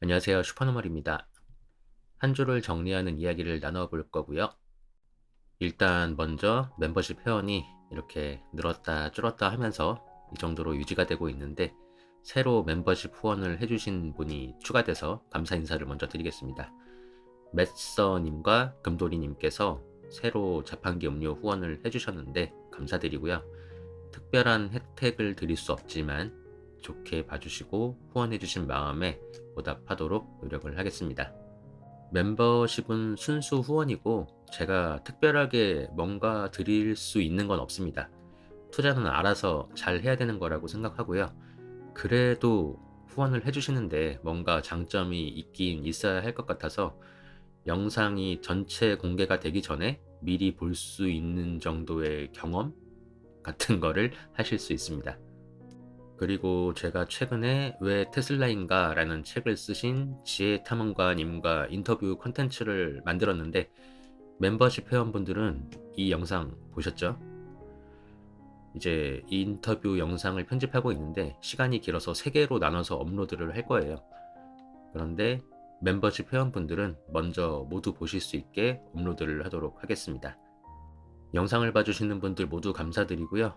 안녕하세요. 슈퍼노멀입니다. 한 주를 정리하는 이야기를 나눠볼 거고요. 일단 먼저 멤버십 회원이 이렇게 늘었다 줄었다 하면서 이 정도로 유지가 되고 있는데 새로 멤버십 후원을 해주신 분이 추가돼서 감사 인사를 먼저 드리겠습니다. 맷서님과 금돌이님께서 새로 자판기 음료 후원을 해주셨는데 감사드리고요. 특별한 혜택을 드릴 수 없지만 좋게 봐주시고 후원해주신 마음에 보답하도록 노력을 하겠습니다. 멤버십은 순수 후원이고 제가 특별하게 뭔가 드릴 수 있는 건 없습니다. 투자는 알아서 잘 해야 되는 거라고 생각하고요. 그래도 후원을 해주시는데 뭔가 장점이 있긴 있어야 할 것 같아서 영상이 전체 공개가 되기 전에 미리 볼 수 있는 정도의 경험 같은 거를 하실 수 있습니다. 그리고 제가 최근에 "왜 테슬라인가?" 라는 책을 쓰신 지혜탐험가님과 인터뷰 콘텐츠를 만들었는데 멤버십 회원분들은 이 영상 보셨죠? 이제 이 인터뷰 영상을 편집하고 있는데 시간이 길어서 3개로 나눠서 업로드를 할 거예요. 그런데 멤버십 회원분들은 먼저 모두 보실 수 있게 업로드를 하도록 하겠습니다. 영상을 봐주시는 분들 모두 감사드리고요.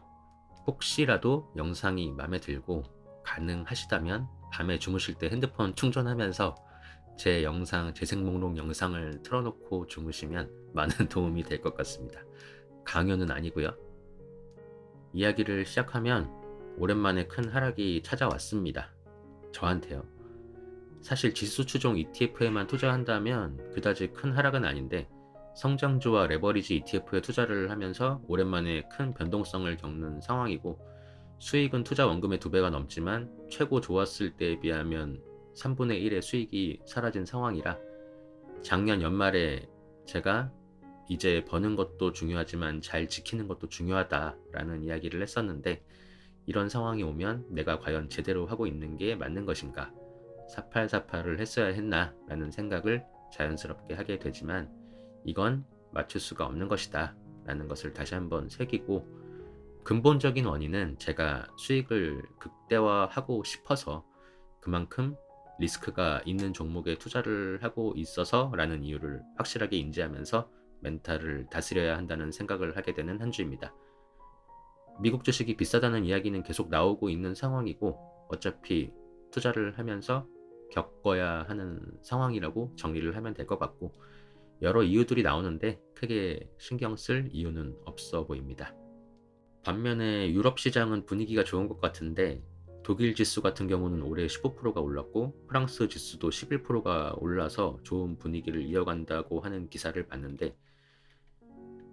혹시라도 영상이 마음에 들고 가능하시다면 밤에 주무실 때 핸드폰 충전하면서 제 영상, 재생 목록 영상을 틀어놓고 주무시면 많은 도움이 될 것 같습니다. 강요는 아니고요. 이야기를 시작하면 오랜만에 큰 하락이 찾아왔습니다. 저한테요. 사실 지수 추종 ETF에만 투자한다면 그다지 큰 하락은 아닌데 성장주와 레버리지 ETF에 투자를 하면서 오랜만에 큰 변동성을 겪는 상황이고 수익은 투자 원금의 2배가 넘지만 최고 좋았을 때에 비하면 3분의 1의 수익이 사라진 상황이라 작년 연말에 제가 이제 버는 것도 중요하지만 잘 지키는 것도 중요하다라는 이야기를 했었는데 이런 상황이 오면 내가 과연 제대로 하고 있는 게 맞는 것인가? 사팔사팔을 했어야 했나? 라는 생각을 자연스럽게 하게 되지만 이건 맞출 수가 없는 것이다. 라는 것을 다시 한번 새기고 근본적인 원인은 제가 수익을 극대화하고 싶어서 그만큼 리스크가 있는 종목에 투자를 하고 있어서 라는 이유를 확실하게 인지하면서 멘탈을 다스려야 한다는 생각을 하게 되는 한 주입니다. 미국 주식이 비싸다는 이야기는 계속 나오고 있는 상황이고 어차피 투자를 하면서 겪어야 하는 상황이라고 정리를 하면 될 것 같고 여러 이유들이 나오는데 크게 신경 쓸 이유는 없어 보입니다. 반면에 유럽 시장은 분위기가 좋은 것 같은데 독일 지수 같은 경우는 올해 15%가 올랐고 프랑스 지수도 11%가 올라서 좋은 분위기를 이어간다고 하는 기사를 봤는데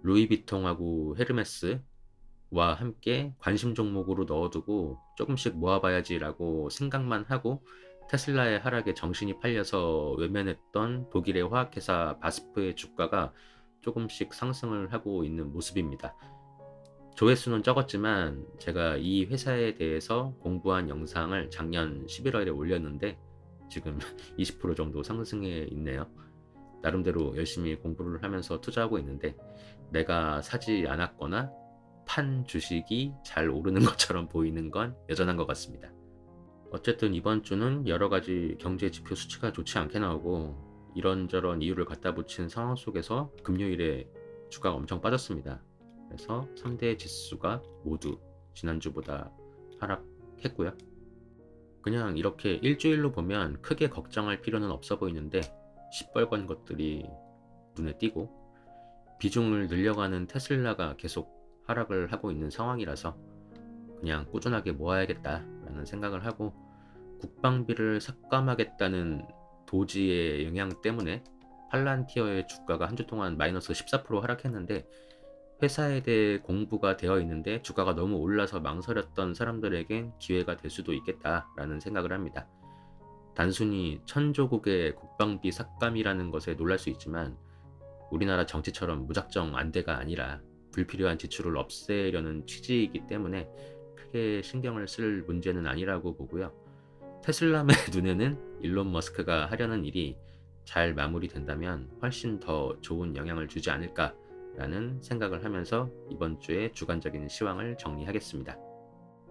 루이비통하고 헤르메스와 함께 관심 종목으로 넣어두고 조금씩 모아봐야지라고 생각만 하고 테슬라의 하락에 정신이 팔려서 외면했던 독일의 화학회사 바스프의 주가가 조금씩 상승을 하고 있는 모습입니다. 조회수는 적었지만 제가 이 회사에 대해서 공부한 영상을 작년 11월에 올렸는데 지금 20% 정도 상승해 있네요. 나름대로 열심히 공부를 하면서 투자하고 있는데 내가 사지 않았거나 판 주식이 잘 오르는 것처럼 보이는 건 여전한 것 같습니다. 어쨌든 이번 주는 여러 가지 경제 지표 수치가 좋지 않게 나오고 이런저런 이유를 갖다 붙인 상황 속에서 금요일에 주가가 엄청 빠졌습니다. 그래서 3대 지수가 모두 지난주보다 하락했고요. 그냥 이렇게 일주일로 보면 크게 걱정할 필요는 없어 보이는데 시뻘건 것들이 눈에 띄고 비중을 늘려가는 테슬라가 계속 하락을 하고 있는 상황이라서 그냥 꾸준하게 모아야겠다라는 생각을 하고 국방비를 삭감하겠다는 도지의 영향 때문에 팔란티어의 주가가 한 주 동안 마이너스 14% 하락했는데 회사에 대해 공부가 되어 있는데 주가가 너무 올라서 망설였던 사람들에겐 기회가 될 수도 있겠다라는 생각을 합니다. 단순히 천조국의 국방비 삭감이라는 것에 놀랄 수 있지만 우리나라 정치처럼 무작정 안대가 아니라 불필요한 지출을 없애려는 취지이기 때문에 크게 신경을 쓸 문제는 아니라고 보고요. 테슬라의 눈에는 일론 머스크가 하려는 일이 잘 마무리된다면 훨씬 더 좋은 영향을 주지 않을까라는 생각을 하면서 이번 주의 주간적인 시황을 정리하겠습니다.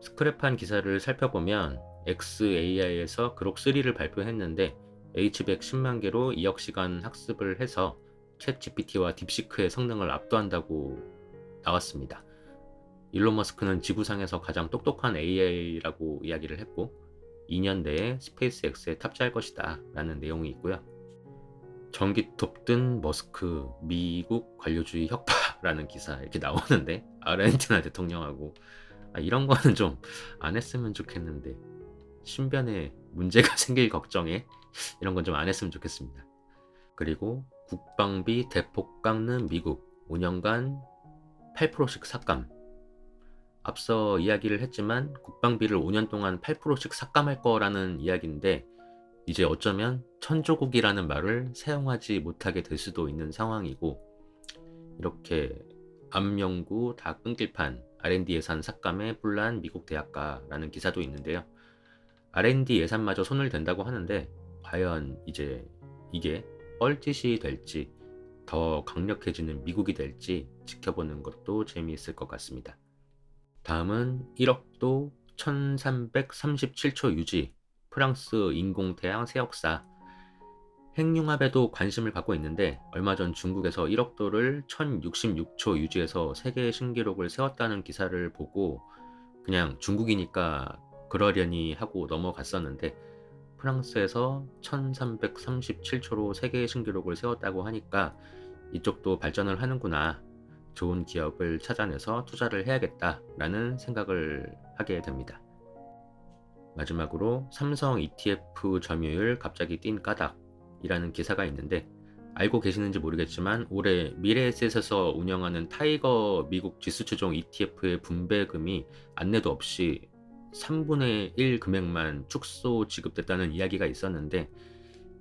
스크랩한 기사를 살펴보면 XAI에서 그록3를 발표했는데 H백 10만 개로 2억 시간 학습을 해서 챗 GPT와 딥시크의 성능을 압도한다고 나왔습니다. 일론 머스크는 지구상에서 가장 똑똑한 AI라고 이야기를 했고 2년 내에 스페이스X에 탑재할 것이다 라는 내용이 있고요. 전기톱 든 머스크 미국 관료주의 혁파라는 기사 이렇게 나오는데 아르헨티나 대통령하고 이런 거는 좀 안 했으면 좋겠는데 신변에 문제가 생길 걱정에 이런 건 좀 안 했으면 좋겠습니다. 그리고 국방비 대폭 깎는 미국 5년간 8%씩 삭감. 앞서 이야기를 했지만 국방비를 5년 동안 8%씩 삭감할 거라는 이야기인데 이제 어쩌면 천조국이라는 말을 사용하지 못하게 될 수도 있는 상황이고 이렇게 암연구 다 끊길 판 R&D 예산 삭감에 뿔난 미국 대학가라는 기사도 있는데요. R&D 예산마저 손을 댄다고 하는데 과연 이제 이게 뻘짓이 될지 더 강력해지는 미국이 될지 지켜보는 것도 재미있을 것 같습니다. 다음은 1억도 1337초 유지 프랑스 인공태양 새역사 핵융합에도 관심을 갖고 있는데 얼마 전 중국에서 1억도를 1066초 유지해서 세계 신기록을 세웠다는 기사를 보고 그냥 중국이니까 그러려니 하고 넘어갔었는데 프랑스에서 1337초로 세계 신기록을 세웠다고 하니까 이쪽도 발전을 하는구나. 좋은 기업을 찾아내서 투자를 해야겠다라는 생각을 하게 됩니다. 마지막으로 삼성 ETF 점유율 갑자기 뛴 까닭이라는 기사가 있는데 알고 계시는지 모르겠지만 올해 미래에셋에서 운영하는 타이거 미국 지수추종 ETF의 분배금이 안내도 없이 3분의 1 금액만 축소 지급됐다는 이야기가 있었는데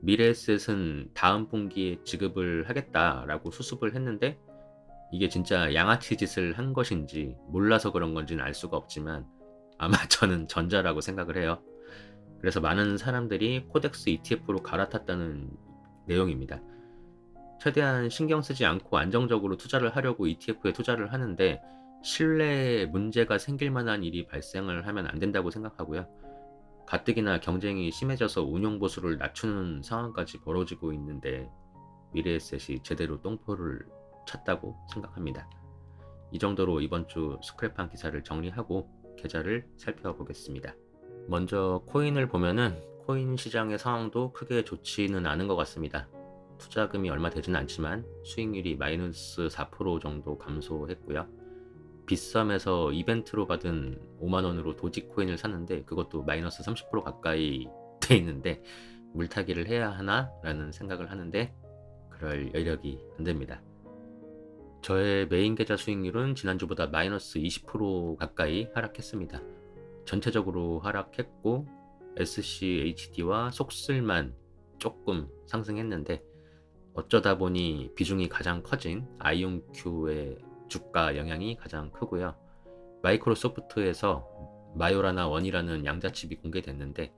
미래에셋은 다음 분기에 지급을 하겠다라고 수습을 했는데 이게 진짜 양아치 짓을 한 것인지 몰라서 그런 건지는 알 수가 없지만 아마 저는 전자라고 생각을 해요. 그래서 많은 사람들이 코덱스 ETF로 갈아탔다는 내용입니다. 최대한 신경 쓰지 않고 안정적으로 투자를 하려고 ETF에 투자를 하는데 신뢰에 문제가 생길 만한 일이 발생을 하면 안 된다고 생각하고요. 가뜩이나 경쟁이 심해져서 운용 보수를 낮추는 상황까지 벌어지고 있는데 미래에셋이 제대로 똥포를 찼다고 생각합니다. 이 정도로 이번 주 스크랩한 기사를 정리하고 계좌를 살펴보겠습니다. 먼저 코인을 보면은 코인 시장의 상황도 크게 좋지는 않은 것 같습니다. 투자금이 얼마 되지는 않지만 수익률이 마이너스 4% 정도 감소했고요. 빗썸에서 이벤트로 받은 5만원으로 도지코인을 샀는데 그것도 마이너스 30% 가까이 돼 있는데 물타기를 해야 하나? 라는 생각을 하는데 그럴 여력이 안 됩니다. 저의 메인 계좌 수익률은 지난주보다 마이너스 20% 가까이 하락했습니다. 전체적으로 하락했고 SCHD와 속슬만 조금 상승했는데 어쩌다 보니 비중이 가장 커진 아이온큐의 주가 영향이 가장 크고요. 마이크로소프트에서 마요라나 원이라는 양자칩이 공개됐는데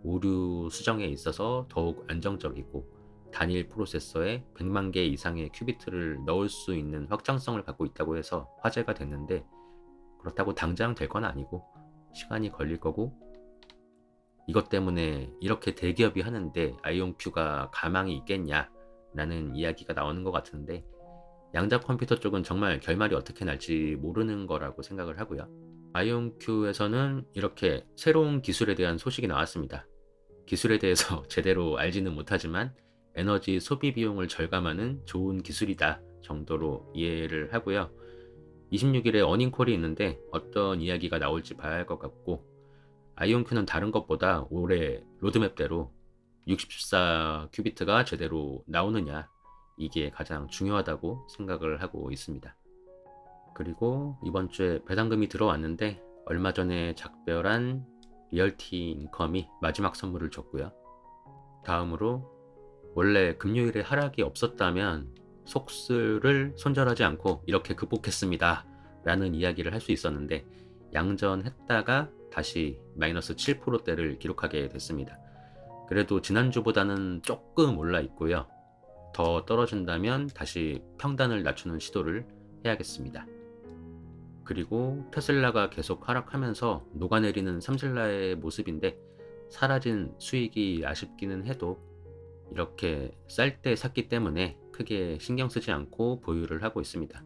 오류 수정에 있어서 더욱 안정적이고 단일 프로세서에 100만 개 이상의 큐비트를 넣을 수 있는 확장성을 갖고 있다고 해서 화제가 됐는데 그렇다고 당장 될 건 아니고 시간이 걸릴 거고 이것 때문에 이렇게 대기업이 하는데 아이온큐가 가망이 있겠냐 라는 이야기가 나오는 것 같은데 양자 컴퓨터 쪽은 정말 결말이 어떻게 날지 모르는 거라고 생각을 하고요. 아이온큐에서는 이렇게 새로운 기술에 대한 소식이 나왔습니다. 기술에 대해서 제대로 알지는 못하지만 에너지 소비 비용을 절감하는 좋은 기술이다 정도로 이해를 하고요. 26일에 어닝콜이 있는데 어떤 이야기가 나올지 봐야 할 것 같고 아이온큐는 다른 것보다 올해 로드맵대로 64 큐비트가 제대로 나오느냐 이게 가장 중요하다고 생각을 하고 있습니다. 그리고 이번 주에 배당금이 들어왔는데 얼마 전에 작별한 리얼티 인컴이 마지막 선물을 줬고요. 다음으로 원래 금요일에 하락이 없었다면 속수를 손절하지 않고 이렇게 극복했습니다 라는 이야기를 할 수 있었는데 양전했다가 다시 마이너스 7%대를 기록하게 됐습니다. 그래도 지난주보다는 조금 올라 있고요. 더 떨어진다면 다시 평단을 낮추는 시도를 해야겠습니다. 그리고 테슬라가 계속 하락하면서 녹아내리는 삼슬라의 모습인데 사라진 수익이 아쉽기는 해도 이렇게 쌀 때 샀기 때문에 크게 신경 쓰지 않고 보유를 하고 있습니다.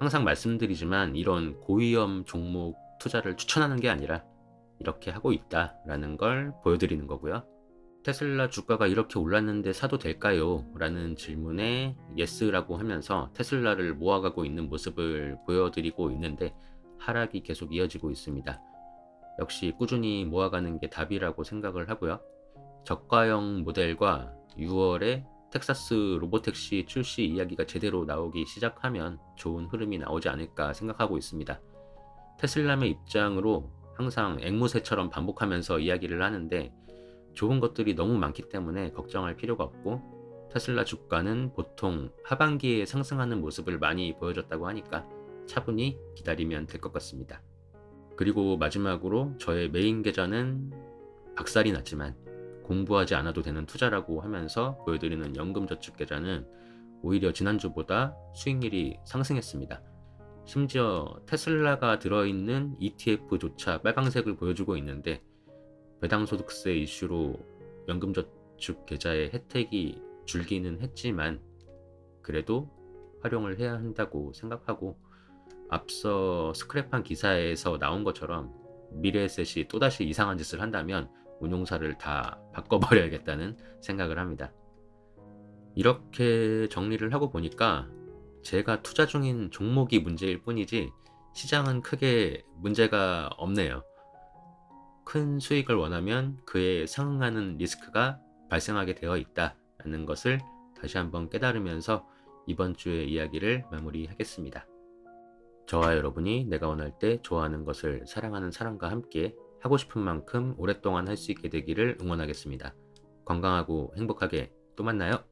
항상 말씀드리지만 이런 고위험 종목 투자를 추천하는 게 아니라 이렇게 하고 있다라는 걸 보여드리는 거고요. 테슬라 주가가 이렇게 올랐는데 사도 될까요? 라는 질문에 예스라고 하면서 테슬라를 모아가고 있는 모습을 보여드리고 있는데 하락이 계속 이어지고 있습니다. 역시 꾸준히 모아가는 게 답이라고 생각을 하고요. 저가형 모델과 6월에 텍사스 로보택시 출시 이야기가 제대로 나오기 시작하면 좋은 흐름이 나오지 않을까 생각하고 있습니다. 테슬라의 입장으로 항상 앵무새처럼 반복하면서 이야기를 하는데 좋은 것들이 너무 많기 때문에 걱정할 필요가 없고 테슬라 주가는 보통 하반기에 상승하는 모습을 많이 보여줬다고 하니까 차분히 기다리면 될 것 같습니다. 그리고 마지막으로 저의 메인 계좌는 박살이 났지만 공부하지 않아도 되는 투자라고 하면서 보여드리는 연금저축 계좌는 오히려 지난주보다 수익률이 상승했습니다. 심지어 테슬라가 들어있는 ETF조차 빨강색을 보여주고 있는데 배당소득세 이슈로 연금저축 계좌의 혜택이 줄기는 했지만 그래도 활용을 해야 한다고 생각하고 앞서 스크랩한 기사에서 나온 것처럼 미래에셋이 또다시 이상한 짓을 한다면 운용사를 다 바꿔버려야겠다는 생각을 합니다. 이렇게 정리를 하고 보니까 제가 투자 중인 종목이 문제일 뿐이지 시장은 크게 문제가 없네요. 큰 수익을 원하면 그에 상응하는 리스크가 발생하게 되어 있다는 것을 다시 한번 깨달으면서 이번 주의 이야기를 마무리하겠습니다. 저와 여러분이 내가 원할 때 좋아하는 것을 사랑하는 사람과 함께 하고 싶은 만큼 오랫동안 할 수 있게 되기를 응원하겠습니다. 건강하고 행복하게 또 만나요.